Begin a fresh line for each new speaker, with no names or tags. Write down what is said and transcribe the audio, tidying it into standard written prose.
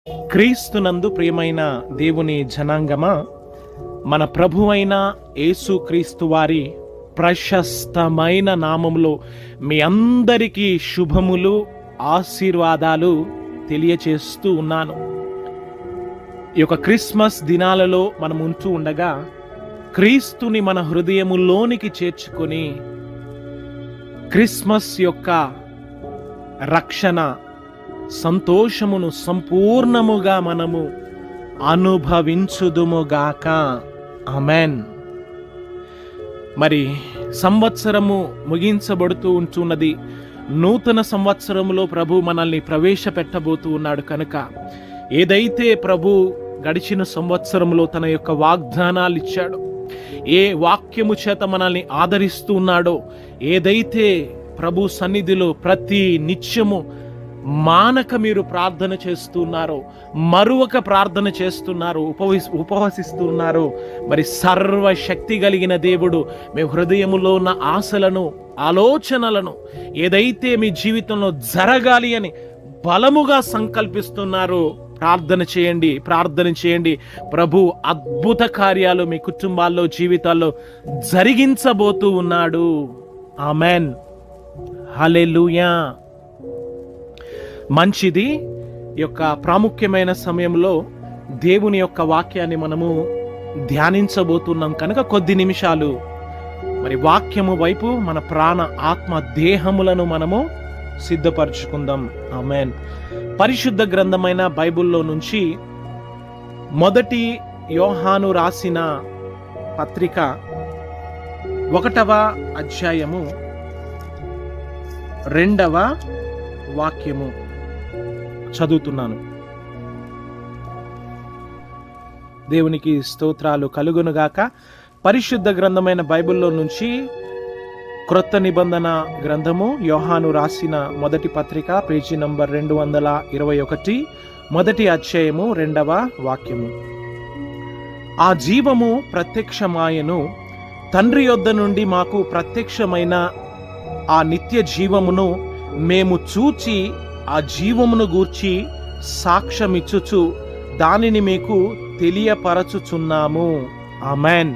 క్రీస్తునందు ప్రియమైన దేవుని జనాంగమా, మన ప్రభువైన యేసుక్రీస్తు వారి ప్రశస్తమైన నామములో మీ అందరికీ శుభములు, ఆశీర్వాదాలు తెలియచేస్తూ ఉన్నాను. ఈ యొక్క క్రిస్మస్ దినాలలో మనం ఉంటూ ఉండగా క్రీస్తుని మన హృదయములోనికి చేర్చుకొని క్రిస్మస్ యొక్క రక్షణ సంతోషమును సంపూర్ణముగా మనము అనుభవించుదుముగాక. ఆమెన్. మరి సంవత్సరము ముగించబడుతూ ఉంటున్నది. నూతన సంవత్సరములో ప్రభు మనల్ని ప్రవేశపెట్టబోతూ ఉన్నాడు. కనుక ఏదైతే ప్రభు గడిచిన సంవత్సరంలో తన యొక్క వాగ్దానాలు ఇచ్చాడో, ఏ వాక్యము చేత మనల్ని ఆదరిస్తూ ఉన్నాడో, ఏదైతే ప్రభు సన్నిధిలో ప్రతి నిత్యము మానక మీరు ప్రార్థన చేస్తున్నారో, మరువక ప్రార్థన చేస్తున్నారు, ఉపవసిస్తున్నారు, మరి సర్వశక్తి కలిగిన దేవుడు మీ హృదయములో ఉన్న ఆశలను, ఆలోచనలను ఏదైతే మీ జీవితంలో జరగాలి అని బలముగా సంకల్పిస్తున్నారో ప్రార్థన చేయండి. ప్రభు అద్భుత కార్యాలు మీ కుటుంబాల్లో, జీవితాల్లో జరిగించబోతూ ఉన్నాడు. ఆమెన్. హల్లెలూయా. మంచిది. ఈ యొక్క ప్రాముఖ్యమైన సమయంలో దేవుని యొక్క వాక్యాన్ని మనము ధ్యానించబోతున్నాం కనుక కొద్ది నిమిషాలు మరి వాక్యము వైపు మన ప్రాణ, ఆత్మ, దేహములను మనము సిద్ధపరచుకుందాం. ఆమెన్. పరిశుద్ధ గ్రంథమైన బైబిల్లో నుంచి మొదటి యోహాను రాసిన పత్రిక 1వ అధ్యాయము 2వ వాక్యము చదువుతున్నాను. దేవునికి స్తోత్రాలు కలుగునుగాక. పరిశుద్ధ గ్రంథమైన బైబిల్లో నుంచి క్రొత్త నిబంధన గ్రంథము, యోహాను రాసిన మొదటి పత్రిక, పేజీ నంబర్ 221, మొదటి అధ్యాయము 2వ వాక్యము. ఆ జీవము ప్రత్యక్షమాయెను, తండ్రి యొద్ద నుండి మాకు ప్రత్యక్షమైన ఆ నిత్య జీవమును మేము చూచి ఆ జీవమును గూర్చి సాక్ష్యమిచ్చుచు దానిని మీకు తెలియపరచుచున్నాము. ఆమెన్.